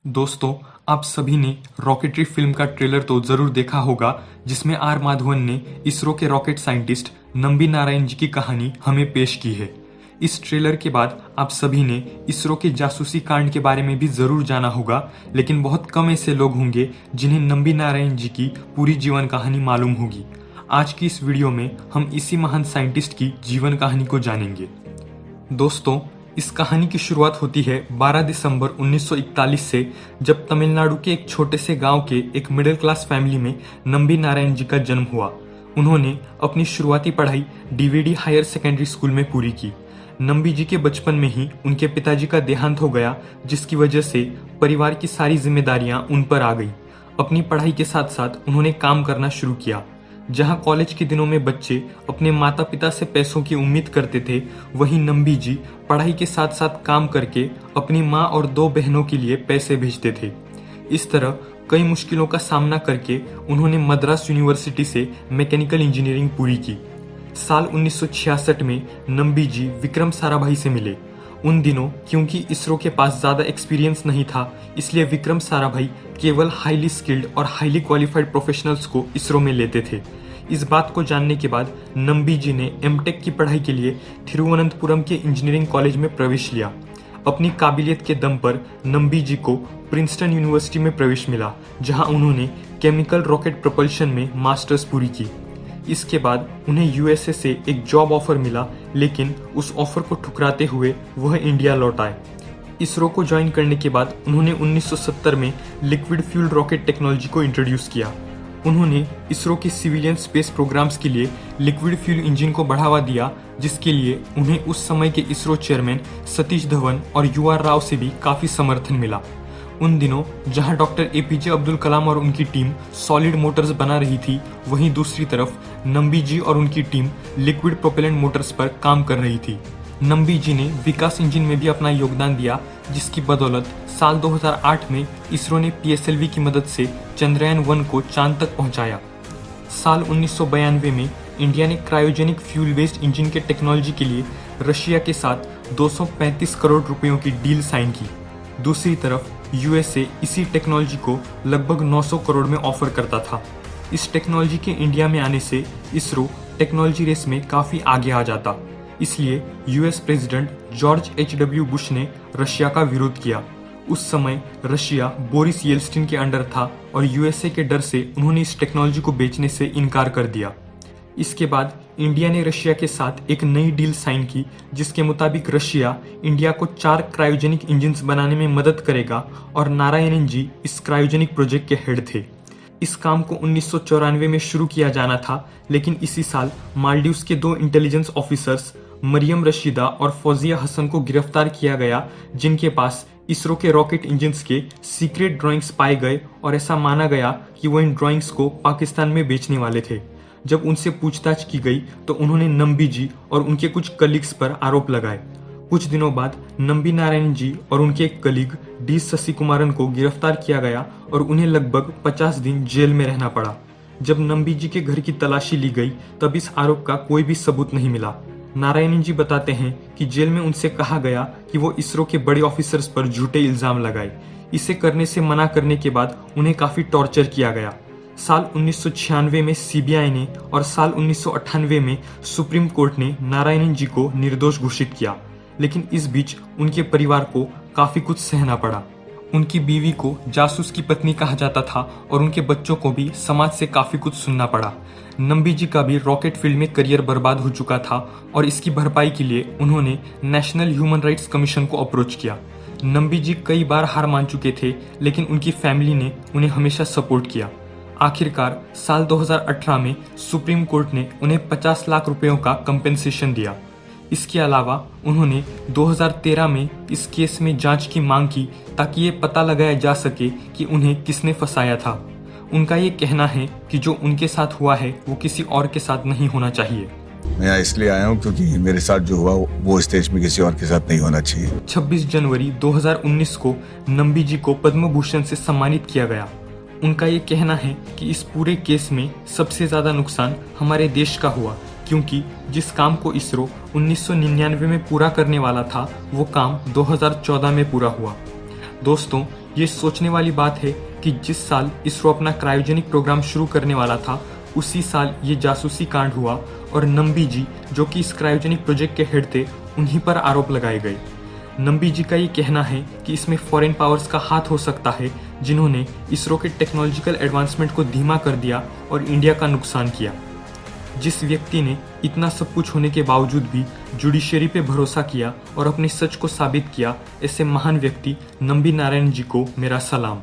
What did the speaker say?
दोस्तों, आप सभी ने रॉकेटरी फिल्म का ट्रेलर तो जरूर देखा होगा जिसमें आर माधवन ने इसरो के रॉकेट साइंटिस्ट नंबी नारायण जी की कहानी हमें पेश की है। इस ट्रेलर के बाद आप सभी ने इसरो के जासूसी कांड के बारे में भी जरूर जाना होगा, लेकिन बहुत कम ऐसे लोग होंगे जिन्हें नंबी नारायण जी की पूरी जीवन कहानी मालूम होगी। आज की इस वीडियो में हम इसी महान साइंटिस्ट की जीवन कहानी को जानेंगे। दोस्तों, इस कहानी की शुरुआत होती है 12 दिसंबर 1941 से, जब तमिलनाडु के एक छोटे से गांव के एक मिडिल क्लास फैमिली में नंबी नारायण जी का जन्म हुआ। उन्होंने अपनी शुरुआती पढ़ाई डीवीडी हायर सेकेंडरी स्कूल में पूरी की। नंबी जी के बचपन में ही उनके पिताजी का देहांत हो गया, जिसकी वजह से परिवार की सारी जिम्मेदारियां उन पर आ गई। अपनी पढ़ाई के साथ साथ उन्होंने काम करना शुरू किया। जहां कॉलेज के दिनों में बच्चे अपने माता पिता से पैसों की उम्मीद करते थे, वहीं नंबी जी पढ़ाई के साथ साथ काम करके अपनी माँ और 2 बहनों के लिए पैसे भेजते थे। इस तरह कई मुश्किलों का सामना करके उन्होंने मद्रास यूनिवर्सिटी से मैकेनिकल इंजीनियरिंग पूरी की। साल 1966 में नंबी जी विक्रम साराभाई से मिले। उन दिनों क्योंकि इसरो के पास ज्यादा एक्सपीरियंस नहीं था, इसलिए विक्रम साराभाई केवल हाईली स्किल्ड और हाईली क्वालिफाइड प्रोफेशनल्स को इसरो में लेते थे। इस बात को जानने के बाद नंबी जी ने एमटेक की पढ़ाई के लिए थिरुवनंतपुरम के इंजीनियरिंग कॉलेज में प्रवेश लिया। अपनी काबिलियत के दम पर नंबी जी को प्रिंसटन यूनिवर्सिटी में प्रवेश मिला, जहां उन्होंने केमिकल रॉकेट प्रपल्शन में मास्टर्स पूरी की। इसके बाद उन्हें यूएसए से एक जॉब ऑफर मिला, लेकिन उस ऑफर को ठुकराते हुए वह इंडिया लौट आए। इसरो को ज्वाइन करने के बाद उन्होंने 1970 में लिक्विड फ्यूल रॉकेट टेक्नोलॉजी को इंट्रोड्यूस किया। उन्होंने इसरो के सिविलियन स्पेस प्रोग्राम्स के लिए लिक्विड फ्यूल इंजन को बढ़ावा दिया, जिसके लिए उन्हें उस समय के इसरो चेयरमैन सतीश धवन और यूआर राव से भी काफी समर्थन मिला। उन दिनों जहां डॉक्टर एपीजे अब्दुल कलाम और उनकी टीम सॉलिड मोटर्स बना रही थी, वहीं दूसरी तरफ नंबी जी और उनकी टीम लिक्विड प्रोपेलेंट मोटर्स पर काम कर रही थी। नंबी जी ने विकास इंजन में भी अपना योगदान दिया, जिसकी बदौलत साल 2008 में इसरो ने पीएसएलवी की मदद से चंद्रयान 1 को चांद तक पहुंचाया। साल 1992 में इंडिया ने क्रायोजेनिक फ्यूल बेस्ड इंजन के टेक्नोलॉजी के लिए रशिया के साथ 235 करोड़ रुपयों की डील साइन की। दूसरी तरफ यूएसए इसी टेक्नोलॉजी को लगभग 900 करोड़ में ऑफर करता था। इस टेक्नोलॉजी के इंडिया में आने से इसरो टेक्नोलॉजी रेस में काफी आगे आ जाता। इसलिए यूएस प्रेसिडेंट जॉर्ज एच.डब्ल्यू. बुश ने रशिया का विरोध किया। उस समय रशिया बोरिस येल्सिन के अंडर था और यूएसए के डर से उन्होंने इस टेक्नोलॉजी को बेचने से इनकार कर दिया। इसके बाद इंडिया ने रशिया के साथ एक नई डील साइन की, जिसके मुताबिक रशिया इंडिया को 4 क्रायोजेनिक इंजन्स बनाने में मदद करेगा और नारायणन जी इस क्रायोजेनिक प्रोजेक्ट के हेड थे। इस काम को 1994 में शुरू किया जाना था, लेकिन इसी साल मालदीव्स के 2 इंटेलिजेंस ऑफिसर्स मरियम रशीदा और फौजिया हसन को गिरफ्तार किया गया, जिनके पास इसरो के रॉकेट इंजन्स के सीक्रेट ड्राइंग्स पाए गए और ऐसा माना गया कि वो इन ड्राइंग्स को पाकिस्तान में बेचने वाले थे। जब उनसे पूछताछ की गई तो उन्होंने नंबी जी और उनके कुछ कलीग्स पर आरोप लगाए। कुछ दिनों बाद नंबी नारायण जी और उनके एक कलीग डी शशिकुमारन को गिरफ्तार किया गया और उन्हें लगभग 50 दिन जेल में रहना पड़ा। जब नंबी जी के घर की तलाशी ली गई, तब इस आरोप का कोई भी सबूत नहीं मिला। नारायण जी बताते हैं कि जेल में उनसे कहा गया कि वो इसरो के बड़े ऑफिसर्स पर झूठे इल्जाम लगाए। इसे करने से मना करने के बाद उन्हें काफी टॉर्चर किया गया। साल 1996 में सीबीआई ने और साल 1998 में सुप्रीम कोर्ट ने नारायणन जी को निर्दोष घोषित किया, लेकिन इस बीच उनके परिवार को काफी कुछ सहना पड़ा। उनकी बीवी को जासूस की पत्नी कहा जाता था और उनके बच्चों को भी समाज से काफी कुछ सुनना पड़ा। नंबी जी का भी रॉकेट फील्ड में करियर बर्बाद हो चुका था और इसकी भरपाई के लिए उन्होंने नेशनल ह्यूमन राइट्स कमीशन को अप्रोच किया। नंबी जी कई बार हार मान चुके थे, लेकिन उनकी फैमिली ने उन्हें हमेशा सपोर्ट किया। आखिरकार साल 2018 में सुप्रीम कोर्ट ने उन्हें 50 लाख रुपयों का कंपेंसेशन दिया। इसके अलावा उन्होंने 2013 में इस केस में जांच की मांग की, ताकि ये पता लगाया जा सके कि उन्हें किसने फंसाया था। उनका ये कहना है कि जो उनके साथ हुआ है वो किसी और के साथ नहीं होना चाहिए। मैं यहाँ इसलिए आया हूँ क्योंकि मेरे साथ जो हुआ वो इस देश में किसी और के साथ नहीं होना चाहिए। 26 जनवरी 2019 को नंबी जी को पद्म भूषण से सम्मानित किया गया। उनका ये कहना है कि इस पूरे केस में सबसे ज्यादा नुकसान हमारे देश का हुआ, क्योंकि जिस काम को इसरो 1999 में पूरा करने वाला था, वो काम 2014 में पूरा हुआ। दोस्तों, ये सोचने वाली बात है कि जिस साल इसरो अपना क्रायोजेनिक प्रोग्राम शुरू करने वाला था उसी साल ये जासूसी कांड हुआ और नंबी जी जो कि इस क्रायोजेनिक प्रोजेक्ट के हेड थे उन्हीं पर आरोप लगाए गए। नंबी जी का ये कहना है कि इसमें फॉरेन पावर्स का हाथ हो सकता है जिन्होंने इसरो के टेक्नोलॉजिकल एडवांसमेंट को धीमा कर दिया और इंडिया का नुकसान किया। जिस व्यक्ति ने इतना सब कुछ होने के बावजूद भी जुडिशरी पे भरोसा किया और अपने सच को साबित किया, ऐसे महान व्यक्ति नंबी नारायण जी को मेरा सलाम।